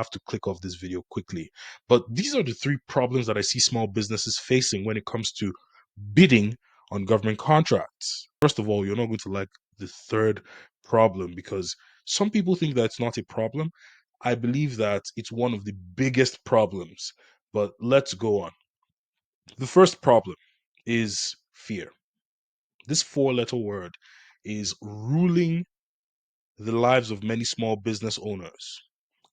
have to click off this video quickly. But these are the three problems that I see small businesses facing when it comes to bidding on government contracts. First of all, you're not going to like the third problem because some people think that it's not a problem. I believe that it's one of the biggest problems. But let's go on. The first problem is fear. This four-letter word is ruling the lives of many small business owners.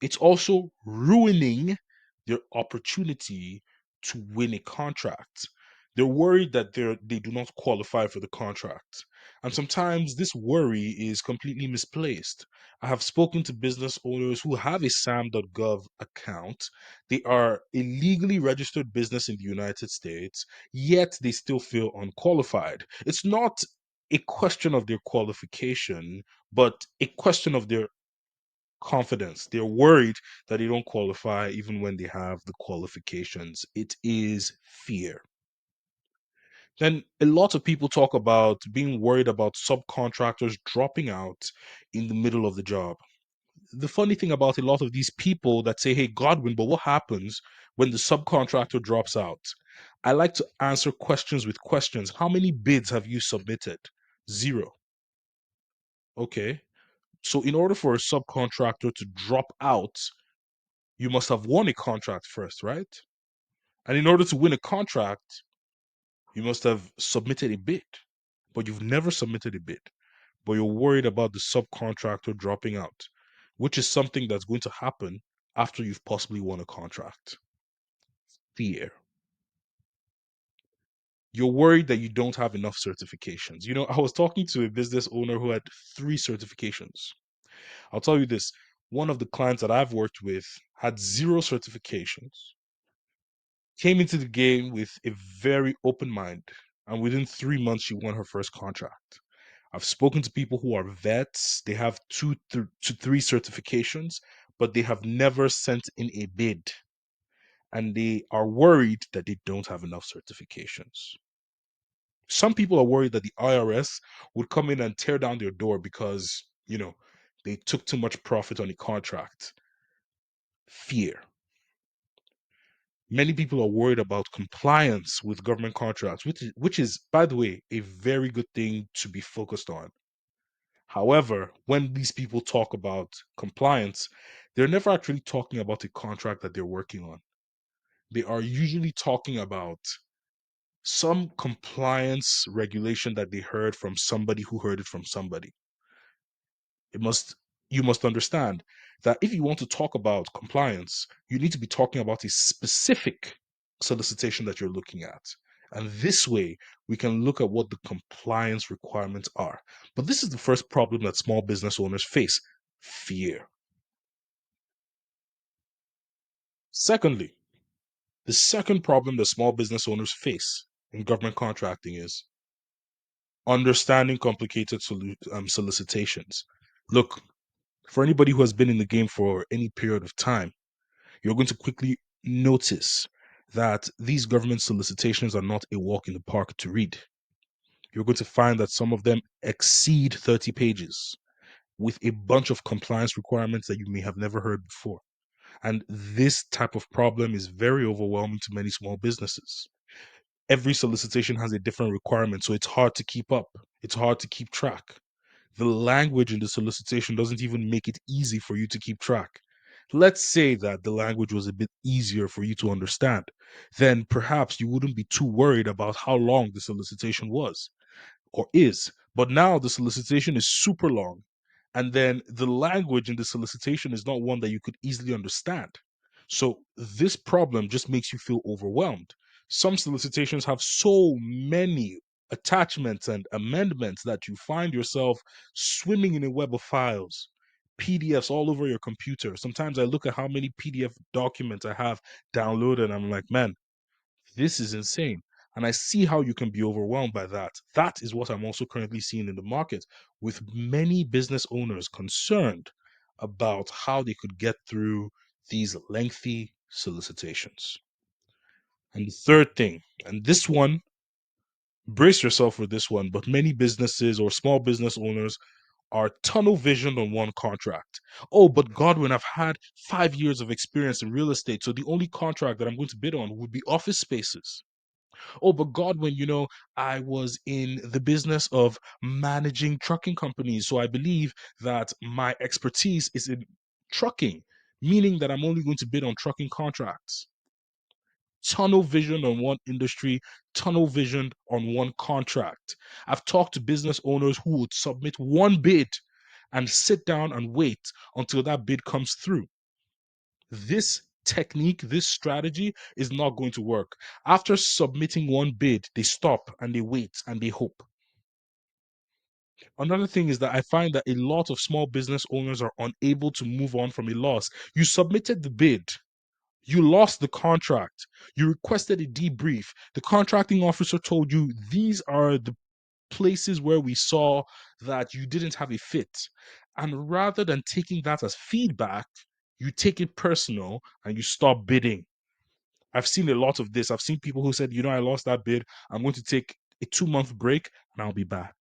It's also ruining their opportunity to win a contract. They're worried that they do not qualify for the contract. And sometimes this worry is completely misplaced. I have spoken to business owners who have a sam.gov account. They are a legally registered business in the United States, yet they still feel unqualified. It's not a question of their qualification, but a question of their confidence. They're worried that they don't qualify even when they have the qualifications. It is fear. Then a lot of people talk about being worried about subcontractors dropping out in the middle of the job. The funny thing about a lot of these people that say, hey, Godwin, but what happens when the subcontractor drops out? I like to answer questions with questions. How many bids have you submitted? Zero. Okay. So, in order for a subcontractor to drop out, you must have won a contract first, right? And in order to win a contract, you must have submitted a bid, but you've never submitted a bid, but you're worried about the subcontractor dropping out, which is something that's going to happen after you've possibly won a contract. Fear. You're worried that you don't have enough certifications. You know, I was talking to a business owner who had 3 certifications. I'll tell you this, one of the clients that I've worked with had 0 certifications, came into the game with a very open mind, and within 3 months, she won her first contract. I've spoken to people who are vets, they have to 3 certifications, but they have never sent in a bid, and they are worried that they don't have enough certifications. Some people are worried that the IRS would come in and tear down their door because, they took too much profit on a contract. Fear. Many people are worried about compliance with government contracts, which is, by the way, a very good thing to be focused on. However, when these people talk about compliance, they're never actually talking about a contract that they're working on. They are usually talking about some compliance regulation that they heard from somebody who heard it from somebody. It must You must understand that if you want to talk about compliance, you need to be talking about a specific solicitation that you're looking at. And this way, we can look at what the compliance requirements are. But this is the first problem that small business owners face: fear. Secondly, the second problem that small business owners face in government contracting is understanding complicated solicitations. Look, for anybody who has been in the game for any period of time, you're going to quickly notice that these government solicitations are not a walk in the park to read. You're going to find that some of them exceed 30 pages with a bunch of compliance requirements that you may have never heard before. And this type of problem is very overwhelming to many small businesses. Every solicitation has a different requirement, so it's hard to keep up. It's hard to keep track. The language in the solicitation doesn't even make it easy for you to keep track. Let's say that the language was a bit easier for you to understand, then perhaps you wouldn't be too worried about how long the solicitation was or is. But now the solicitation is super long, and then the language in the solicitation is not one that you could easily understand. So this problem just makes you feel overwhelmed. Some solicitations have so many attachments and amendments that you find yourself swimming in a web of files, PDFs all over your computer. Sometimes I look at how many PDF documents I have downloaded and I'm like, man, this is insane. And I see how you can be overwhelmed by that. That is what I'm also currently seeing in the market, with many business owners concerned about how they could get through these lengthy solicitations. And the third thing, and this one, brace yourself for this one, but many businesses or small business owners are tunnel vision on one contract. Oh, but Godwin, I've had 5 years of experience in real estate, so the only contract that I'm going to bid on would be office spaces. Oh, but Godwin, I was in the business of managing trucking companies, so I believe that my expertise is in trucking, meaning that I'm only going to bid on trucking contracts. Tunnel vision on one industry, tunnel vision on one contract. I've talked to business owners who would submit one bid and sit down and wait until that bid comes through. This technique, this strategy is not going to work. After submitting one bid, they stop and they wait and they hope. Another thing is that I find that a lot of small business owners are unable to move on from a loss. You submitted the bid, you lost the contract, you requested a debrief. The contracting officer told you these are the places where we saw that you didn't have a fit. And rather than taking that as feedback, you take it personal and you stop bidding. I've seen a lot of this. I've seen people who said, I lost that bid. I'm going to take a 2-month break and I'll be back.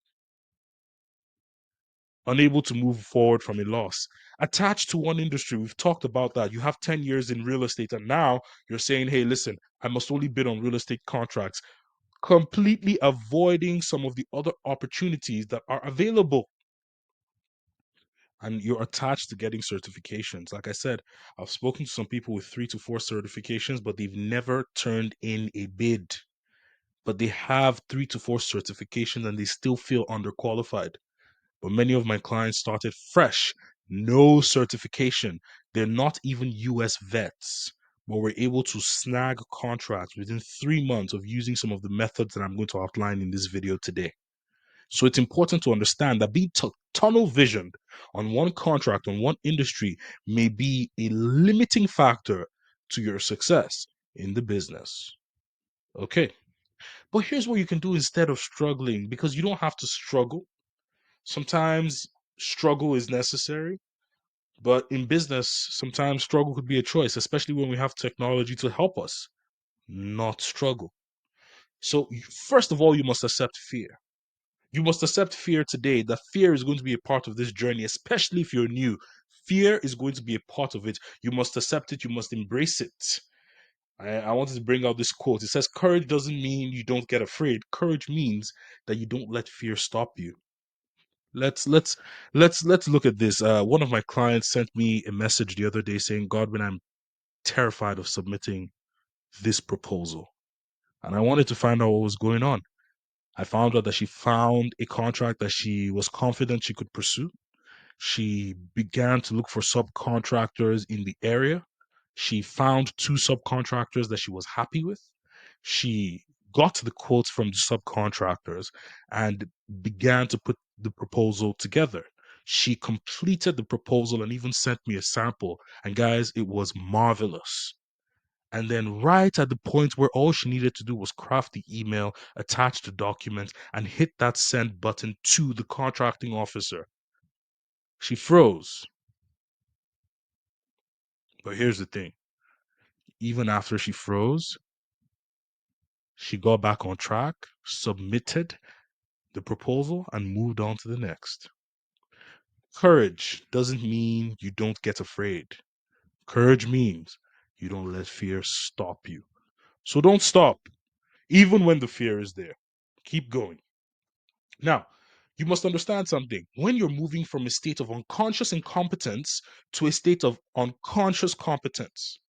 Unable to move forward from a loss. Attached to one industry, we've talked about that. You have 10 years in real estate, and now you're saying, hey, listen, I must only bid on real estate contracts, completely avoiding some of the other opportunities that are available. And you're attached to getting certifications. Like I said, I've spoken to some people with 3 to 4 certifications, but they've never turned in a bid. But they have 3 to 4 certifications and they still feel underqualified. But many of my clients started fresh, no certification. They're not even US vets, but we're able to snag contracts within 3 months of using some of the methods that I'm going to outline in this video today. So it's important to understand that being tunnel visioned on one contract, on one industry, may be a limiting factor to your success in the business. Okay. But here's what you can do instead of struggling, because you don't have to struggle. Sometimes struggle is necessary, but in business, sometimes struggle could be a choice, especially when we have technology to help us not struggle. So, first of all, you must accept fear. You must accept fear today. That fear is going to be a part of this journey, especially if you're new. Fear is going to be a part of it. You must accept it. You must embrace it. I wanted to bring out this quote. It says, "Courage doesn't mean you don't get afraid. Courage means that you don't let fear stop you." Let's look at this. One of my clients sent me a message the other day saying, "Godwin, I'm terrified of submitting this proposal," and I wanted to find out what was going on. I found out that she found a contract that she was confident she could pursue. She began to look for subcontractors in the area. She found 2 subcontractors that she was happy with. She got the quotes from the subcontractors and began to put the proposal together. She completed the proposal and even sent me a sample. And guys, it was marvelous. And then, right at the point where all she needed to do was craft the email, attach the document, and hit that send button to the contracting officer, she froze. But here's the thing, even after she froze, she got back on track, submitted the proposal, and moved on to the next. Courage doesn't mean you don't get afraid. Courage means you don't let fear stop you. So don't stop, even when the fear is there. Keep going. Now, you must understand something. When you're moving from a state of unconscious incompetence to a state of unconscious competence,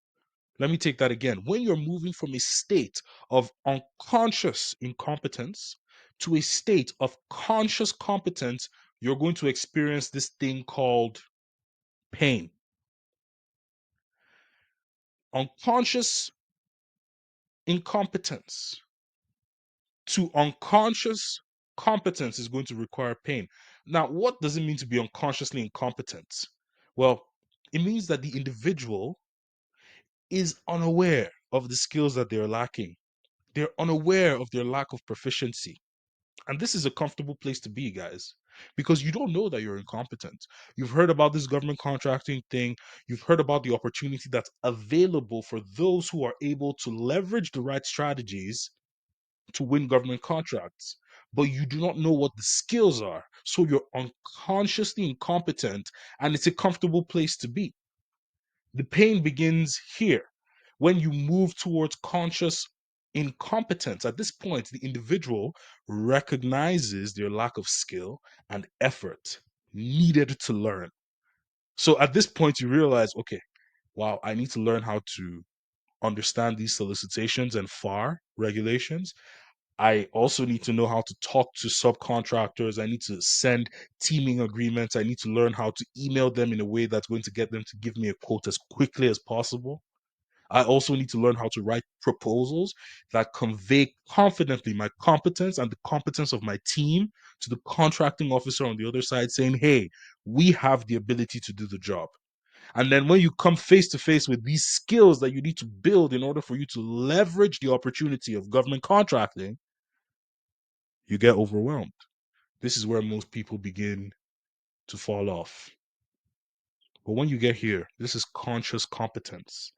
let me take that again. When you're moving from a state of unconscious incompetence to a state of conscious competence, you're going to experience this thing called pain. Unconscious incompetence to unconscious competence is going to require pain. Now, what does it mean to be unconsciously incompetent? Well, it means that the individual is unaware of the skills that they're lacking. They're unaware of their lack of proficiency. And this is a comfortable place to be, guys, because you don't know that you're incompetent. You've heard about this government contracting thing. You've heard about the opportunity that's available for those who are able to leverage the right strategies to win government contracts. but you do not know what the skills are. So you're unconsciously incompetent, and it's a comfortable place to be. The pain begins here when you move towards conscious incompetence. At this point, the individual recognizes their lack of skill and effort needed to learn. So at this point, you realize, okay, wow, I need to learn how to understand these solicitations and FAR regulations. I also need to know how to talk to subcontractors. I need to send teaming agreements. I need to learn how to email them in a way that's going to get them to give me a quote as quickly as possible. I also need to learn how to write proposals that convey confidently my competence and the competence of my team to the contracting officer on the other side, saying, hey, we have the ability to do the job. And then when you come face to face with these skills that you need to build in order for you to leverage the opportunity of government contracting, you get overwhelmed. This is where most people begin to fall off. But when you get here, this is conscious competence.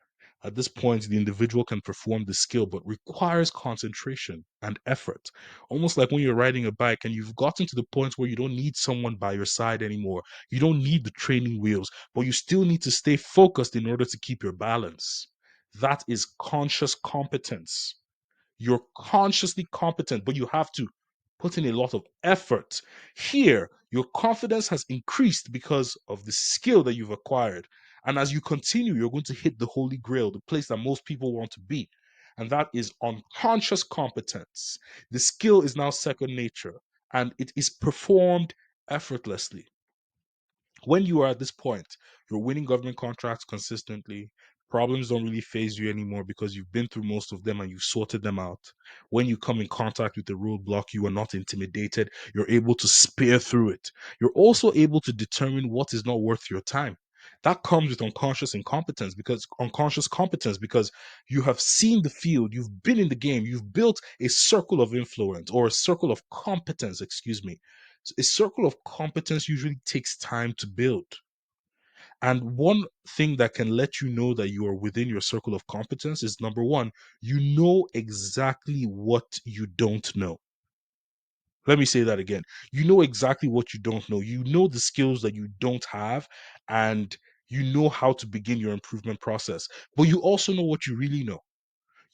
At this point, the individual can perform the skill, but requires concentration and effort. Almost like when you're riding a bike and you've gotten to the point where you don't need someone by your side anymore. You don't need the training wheels, but you still need to stay focused in order to keep your balance. That is conscious competence. You're consciously competent, but you have to put in a lot of effort. Here, your confidence has increased because of the skill that you've acquired. And as you continue, you're going to hit the holy grail, the place that most people want to be. And that is unconscious competence. The skill is now second nature and it is performed effortlessly. When you are at this point, you're winning government contracts consistently. Problems don't really phase you anymore because you've been through most of them and you've sorted them out. When you come in contact with the roadblock, you are not intimidated. You're able to spear through it. You're also able to determine what is not worth your time. That comes with unconscious competence because you have seen the field, you've been in the game, you've built a circle of influence or a circle of competence, excuse me. A circle of competence usually takes time to build. And one thing that can let you know that you are within your circle of competence is number one, you know exactly what you don't know. Let me say that again. You know exactly what you don't know. You know the skills that you don't have, and you know how to begin your improvement process. But you also know what you really know.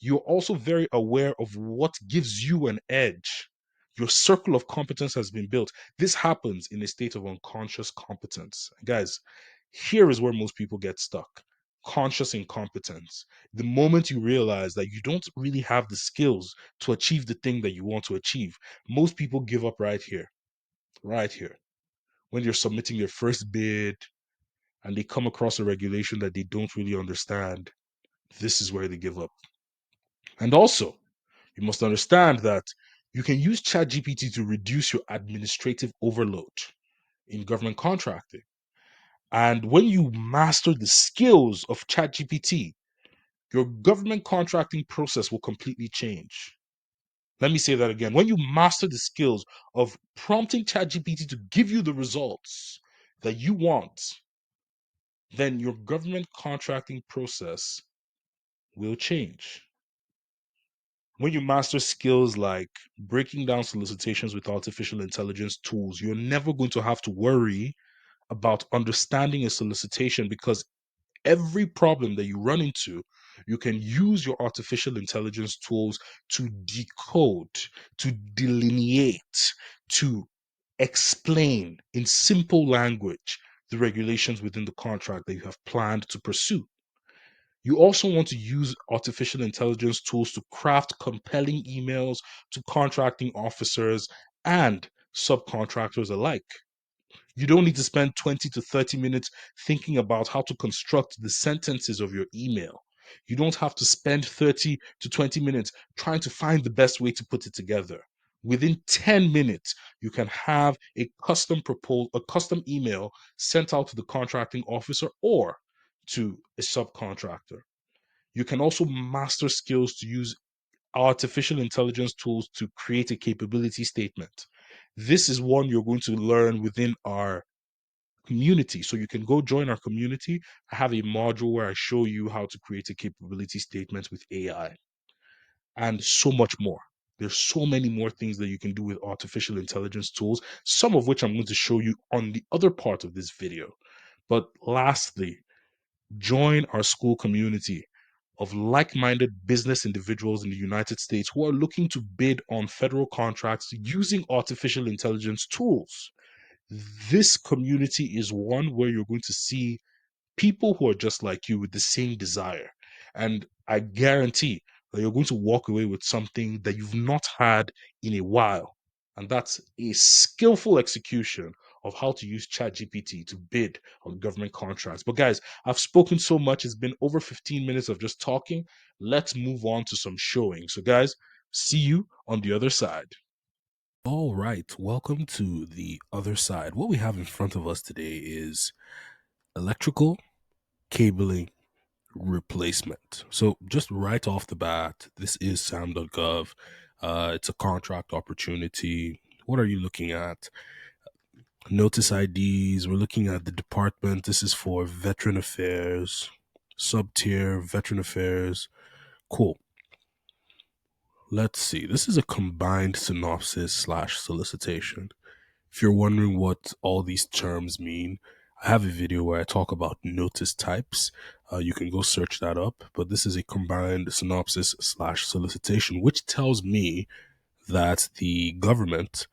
You're also very aware of what gives you an edge. Your circle of competence has been built. This happens in a state of unconscious competence. Guys, here is where most people get stuck. Conscious incompetence. The moment you realize that you don't really have the skills to achieve the thing that you want to achieve, most people give up right here. Right here. When you're submitting your first bid and they come across a regulation that they don't really understand, this is where they give up. And also, you must understand that you can use ChatGPT to reduce your administrative overload in government contracting. And when you master the skills of ChatGPT, your government contracting process will completely change. Let me say that again. When you master the skills of prompting ChatGPT to give you the results that you want, then your government contracting process will change. When you master skills like breaking down solicitations with artificial intelligence tools, you're never going to have to worry about understanding a solicitation because every problem that you run into, you can use your artificial intelligence tools to decode, to delineate, to explain in simple language the regulations within the contract that you have planned to pursue. You also want to use artificial intelligence tools to craft compelling emails to contracting officers and subcontractors alike. You don't need to spend 20 to 30 minutes thinking about how to construct the sentences of your email. You don't have to spend 30 to 20 minutes trying to find the best way to put it together. Within 10 minutes, you can have a custom proposal, a custom email sent out to the contracting officer or to a subcontractor. You can also master skills to use artificial intelligence tools to create a capability statement. This is one you're going to learn within our community. So you can go join our community. I have a module where I show you how to create a capability statement with AI and so much more. There's so many more things that you can do with artificial intelligence tools, some of which I'm going to show you on the other part of this video. But lastly, join our school community of like-minded business individuals in the United States who are looking to bid on federal contracts using artificial intelligence tools. This community is one where you're going to see people who are just like you with the same desire. And I guarantee that you're going to walk away with something that you've not had in a while. And that's a skillful execution of how to use ChatGPT to bid on government contracts. But guys, I've spoken so much. It's been over 15 minutes of just talking. Let's move on to some showing. So, guys, see you on the other side. All right, welcome to the other side. What we have in front of us today is electrical cabling replacement. So just right off the bat, this is SAM.gov. It's a contract opportunity. What are you looking at? Notice IDs. We're looking at the department. This is for veteran affairs, sub-tier veteran affairs. Cool. Let's see. This is a combined synopsis slash solicitation. If you're wondering what all these terms mean, I have a video where I talk about notice types. You can go search that up. But this is a combined synopsis slash solicitation, which tells me that the government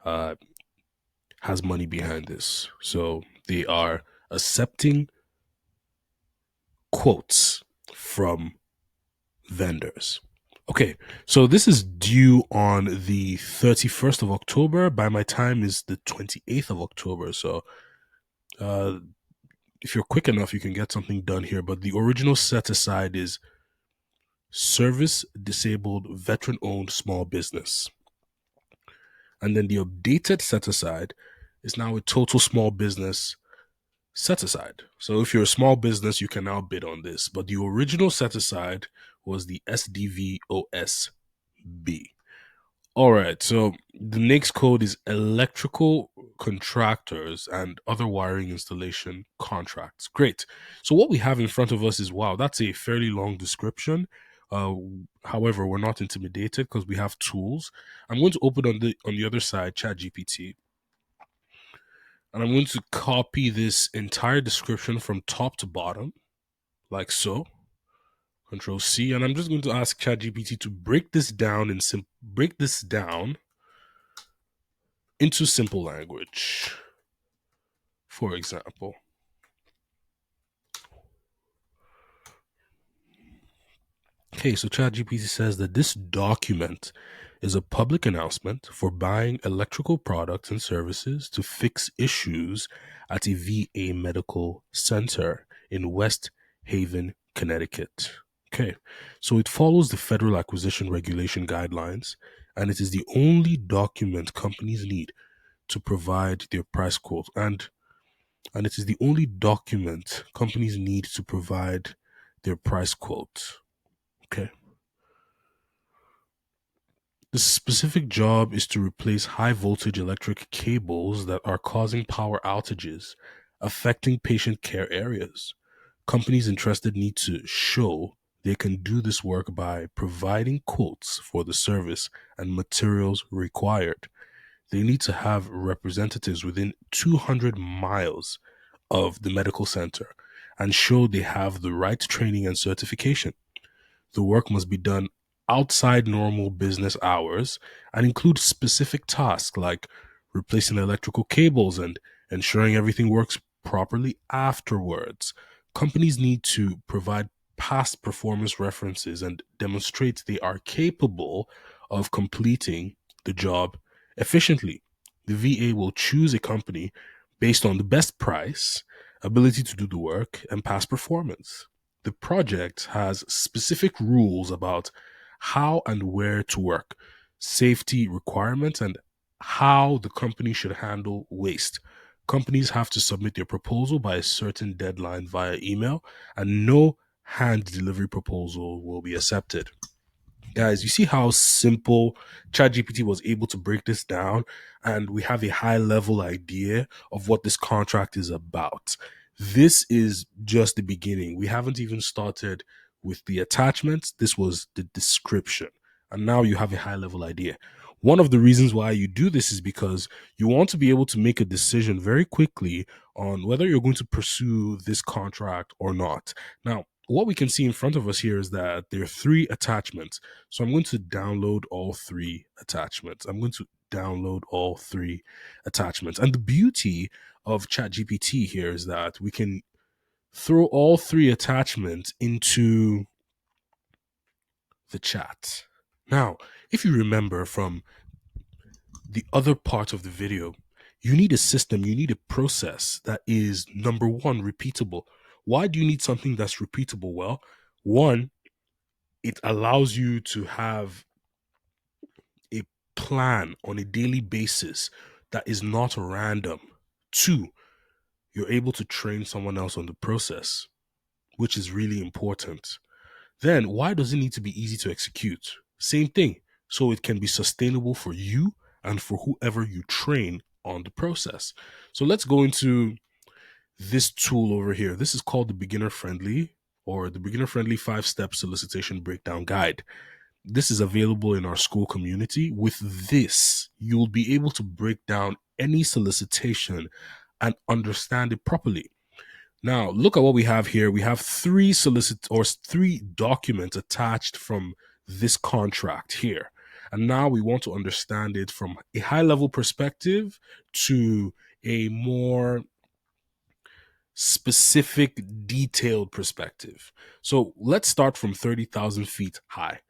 has money behind this. So they are accepting quotes from vendors. Okay, so this is due on the 31st of October. By my time is the 28th of October. So if you're quick enough, you can get something done here. But the original set aside is service disabled veteran owned small business. And then the updated set aside is now a total small business set aside. So if you're a small business, you can now bid on this. But the original set aside was the SDVOSB. All right, so the next code is electrical contractors and other wiring installation contracts. Great. So what we have in front of us is, wow, that's a fairly long description. However, we're not intimidated because we have tools. I'm going to open on the other side ChatGPT, and I'm going to copy this entire description from top to bottom, like so. Control C, and I'm just going to ask ChatGPT to break this down into simple language. For example, okay, so ChatGPT says that this document is a public announcement for buying electrical products and services to fix issues at a VA medical center in West Haven, Connecticut. Okay, so it follows the Federal Acquisition Regulation guidelines, and it is the only document companies need to provide their price quote, and it is the only document companies need to provide their price quote. Okay. The specific job is to replace high voltage electric cables that are causing power outages, affecting patient care areas. Companies interested need to show they can do this work by providing quotes for the service and materials required. They need to have representatives within 200 miles of the medical center and show they have the right training and certification. The work must be done outside normal business hours and include specific tasks like replacing electrical cables and ensuring everything works properly afterwards. Companies need to provide past performance references and demonstrate they are capable of completing the job efficiently. The VA will choose a company based on the best price, ability to do the work, and past performance. The project has specific rules about how and where to work, safety requirements, and how the company should handle waste. Companies have to submit their proposal by a certain deadline via email, and no hand delivery proposal will be accepted. Guys, you see how simple ChatGPT was able to break this down, and we have a high level idea of what this contract is about. This is just the beginning. We haven't even started with the attachments. This was the description. and now you have a high level idea. One of the reasons why you do this is because you want to be able to make a decision very quickly on whether you're going to pursue this contract or not. Now, what we can see in front of us here is that there are three attachments. So I'm going to download all three attachments. I'm going to download all three attachments. And the beauty of ChatGPT here is that we can throw all three attachments into the chat. Now, if you remember from the other part of the video, you need a system, you need a process that is, number one, repeatable. Why do you need something that's repeatable? Well, one, it allows you to have a plan on a daily basis that is not random. Two, you're able to train someone else on the process, which is really important. Then, why does it need to be easy to execute? Same thing. So it can be sustainable for you and for whoever you train on the process. So let's go into this tool over here. This is called the beginner friendly or the beginner friendly 5-step solicitation breakdown guide. This is available in our school community. With this, you'll be able to break down any solicitation and understand it properly. Now, look at what we have here. We have three documents attached from this contract here. And now we want to understand it from a high level perspective to a more specific, detailed perspective. So let's start from 30,000 feet high.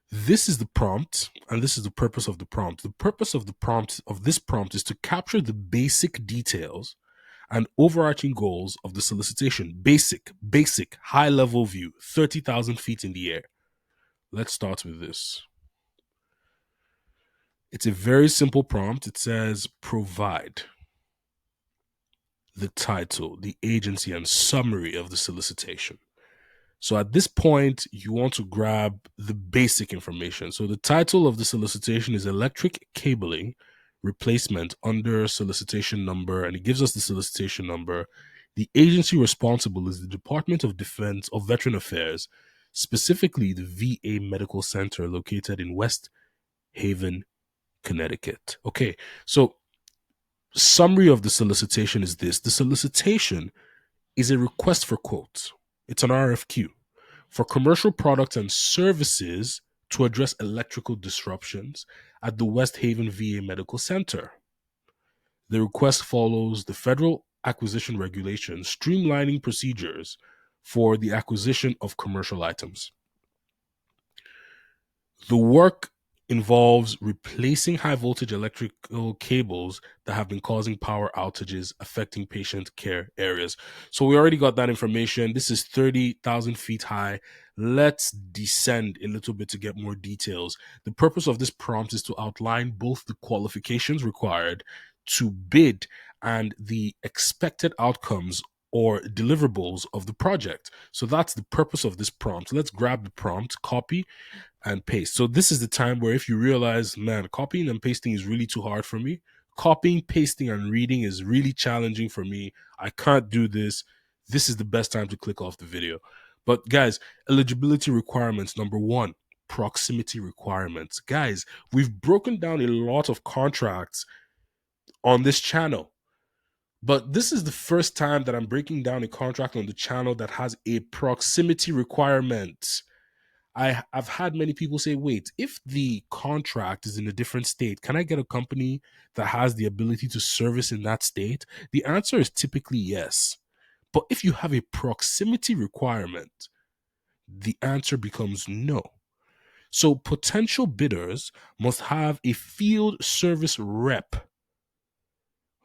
This is the prompt, and this is the purpose of the prompt. The purpose of this prompt is to capture the basic details and overarching goals of the solicitation. Basic, high level view, 30,000 feet in the air. Let's start with this. It's a very simple prompt. It says provide the title, the agency, and summary of the solicitation. So at this point, you want to grab the basic information. So the title of the solicitation is Electric Cabling Replacement under solicitation number, and it gives us the solicitation number. The agency responsible is the Department of Defense of Veteran Affairs, specifically the VA Medical Center located in West Haven, Connecticut. Okay, so summary of the solicitation is this. The solicitation is a request for quotes. It's an RFQ for commercial products and services to address electrical disruptions at the West Haven VA Medical Center. The request follows the federal acquisition regulations, streamlining procedures for the acquisition of commercial items. The work involves replacing high voltage electrical cables that have been causing power outages affecting patient care areas. So we already got that information. This is 30,000 feet high. Let's descend a little bit to get more details. The purpose of this prompt is to outline both the qualifications required to bid and the expected outcomes or deliverables of the project. So that's the purpose of this prompt. Let's grab the prompt, copy, and paste. So this is the time where if you realize, man, copying and pasting is really too hard for me. Copying, pasting, and reading is really challenging for me. I can't do this. This is the best time to click off the video. But guys, eligibility requirements. Number one, proximity requirements. Guys, we've broken down a lot of contracts on this channel. But this is the first time that I'm breaking down a contract on the channel that has a proximity requirement. I've had many people say, wait, if the contract is in a different state, can I get a company that has the ability to service in that state? The answer is typically yes. But if you have a proximity requirement, the answer becomes no. So potential bidders must have a field service rep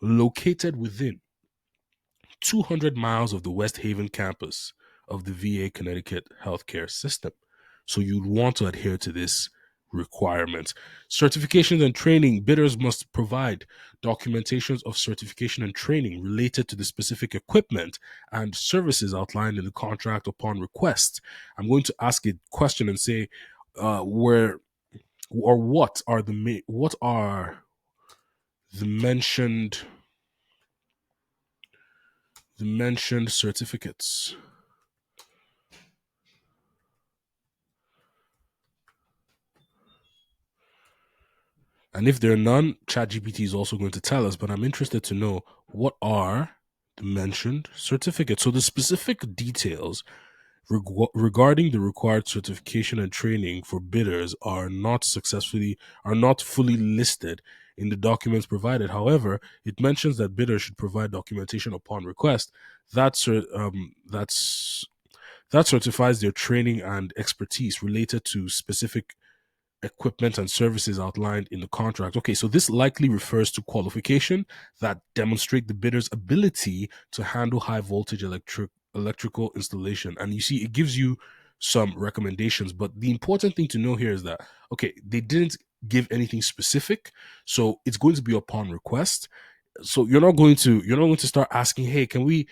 located within 200 miles of the West Haven campus of the VA Connecticut healthcare system. So you'd want to adhere to this requirement. Certifications and training. Bidders must provide documentations of certification and training related to the specific equipment and services outlined in the contract upon request. I'm going to ask a question and say, where or what are the mentioned certificates? And if there are none, ChatGPT is also going to tell us, but I'm interested to know what are the mentioned certificates. So the specific details regarding the required certification and training for bidders are not fully listed in the documents provided. However, it mentions that bidders should provide documentation upon request that certifies their training and expertise related to specific equipment and services outlined in the contract. Okay, so this likely refers to qualification that demonstrate the bidder's ability to handle high voltage electrical installation. And you see, it gives you some recommendations, but the important thing to know here is that okay, they didn't give anything specific, so it's going to be upon request. So you're not going to start asking, hey, can we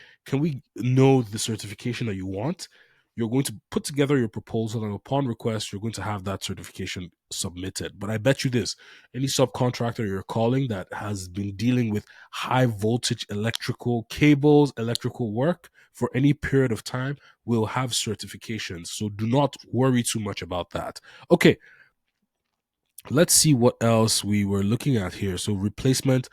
know the certification that you want. You're going to put together your proposal, and upon request you're going to have that certification submitted. But I bet you this, any subcontractor you're calling that has been dealing with high voltage electrical cables, electrical work for any period of time will have certifications, so do not worry too much about that. Okay, let's see what else we were looking at here. So replacement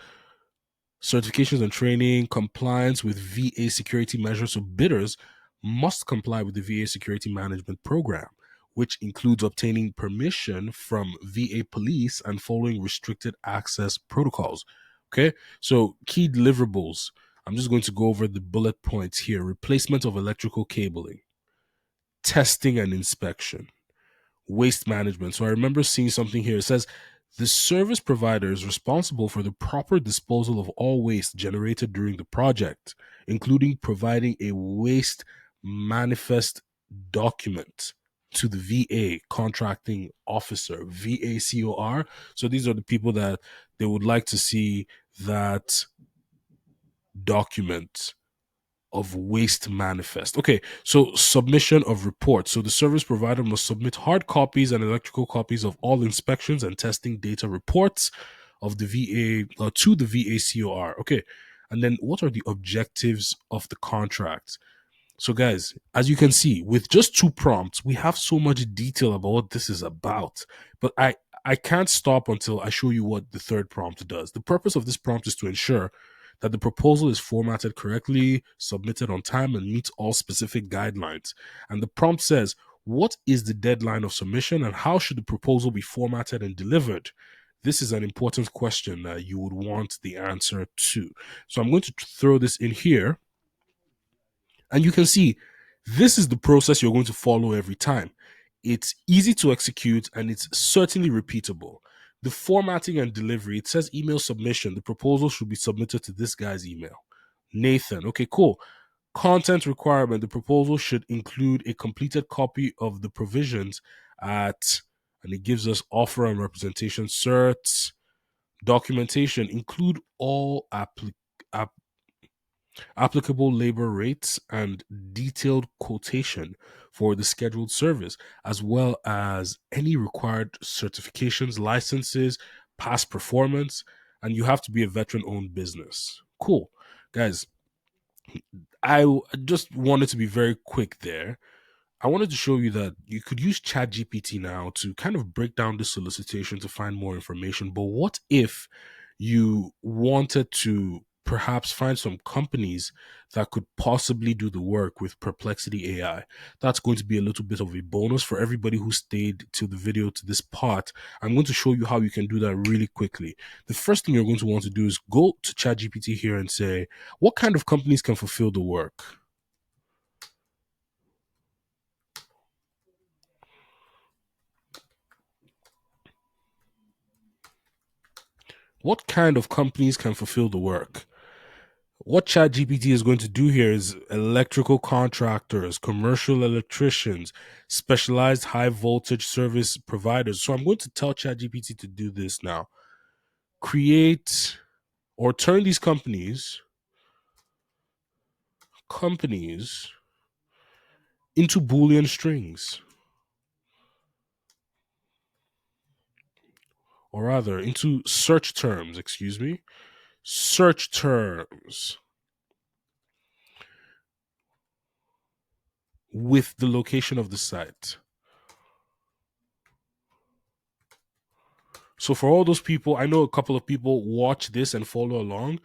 certifications and training, compliance with VA security measures. So bidders must comply with the VA security management program, which includes obtaining permission from VA police and following restricted access protocols. Okay, so key deliverables. I'm just going to go over the bullet points here: replacement of electrical cabling, testing and inspection, waste management. So I remember seeing something here. It says the service provider is responsible for the proper disposal of all waste generated during the project, including providing a waste manifest document to the VA contracting officer, VACOR. So these are the people that they would like to see that document of waste manifest. Okay, so submission of reports. So the service provider must submit hard copies and electrical copies of all inspections and testing data reports of the VA to the VACOR. Okay, and then what are the objectives of the contract? So, guys, as you can see, with just two prompts, we have so much detail about what this is about. But I can't stop until I show you what the third prompt does. The purpose of this prompt is to ensure that the proposal is formatted correctly, submitted on time, and meets all specific guidelines. And the prompt says, what is the deadline of submission and how should the proposal be formatted and delivered? This is an important question that you would want the answer to. So I'm going to throw this in here, and you can see this is the process you're going to follow every time. It's easy to execute and it's certainly repeatable. The formatting and delivery, it says email submission. The proposal should be submitted to this guy's email. Nathan. Okay, cool. Content requirement. The proposal should include a completed copy of the provisions and it gives us offer and representation certs. Documentation. Include all applicable labor rates and detailed quotation for the scheduled service, as well as any required certifications, licenses, past performance, and you have to be a veteran owned business. Cool. Guys, just wanted to be very quick there. I wanted to show you that you could use ChatGPT now to kind of break down the solicitation to find more information. But what if you wanted to perhaps find some companies that could possibly do the work with Perplexity AI? That's going to be a little bit of a bonus for everybody who stayed to the video to this part. I'm going to show you how you can do that really quickly. The first thing you're going to want to do is go to ChatGPT here and say, what kind of companies can fulfill the work? What kind of companies can fulfill the work? What ChatGPT is going to do here is electrical contractors, commercial electricians, specialized high voltage service providers. So I'm going to tell ChatGPT to do this now. Create or turn these companies into Boolean strings, or rather into search terms, excuse me. Search terms with the location of the site. So for all those people, I know a couple of people watch this and follow along.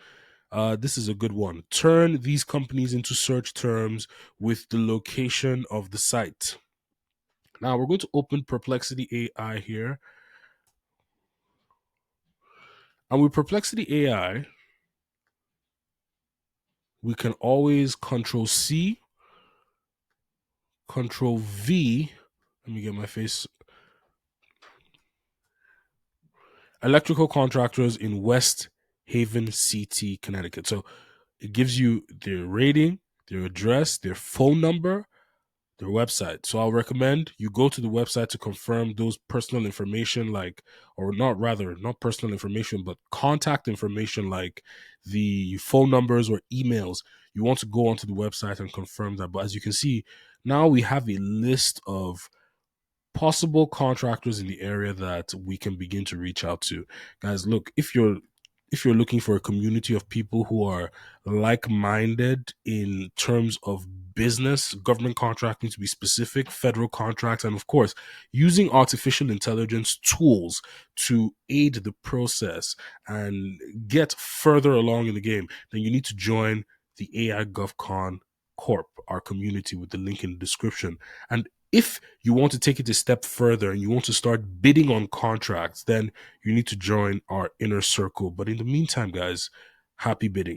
This is a good one. Turn these companies into search terms with the location of the site. Now we're going to open Perplexity AI here. And with Perplexity AI, we can always Control C, Control V. Let me get my face. Electrical contractors in West Haven City, Connecticut. So it gives you their rating, their address, their phone number, their website. So I'll recommend you go to the website to confirm those personal information, like, or not, rather, not personal information, but contact information like the phone numbers or emails. You want to go onto the website and confirm that. But as you can see, now we have a list of possible contractors in the area that we can begin to reach out to. Guys, look, if you're looking for a community of people who are like-minded in terms of business, government contracting to be specific, federal contracts, and of course, using artificial intelligence tools to aid the process and get further along in the game, then you need to join the AI Gov Con Corp, our community, with the link in the description. And if you want to take it a step further and you want to start bidding on contracts, then you need to join our inner circle. But in the meantime, guys, happy bidding.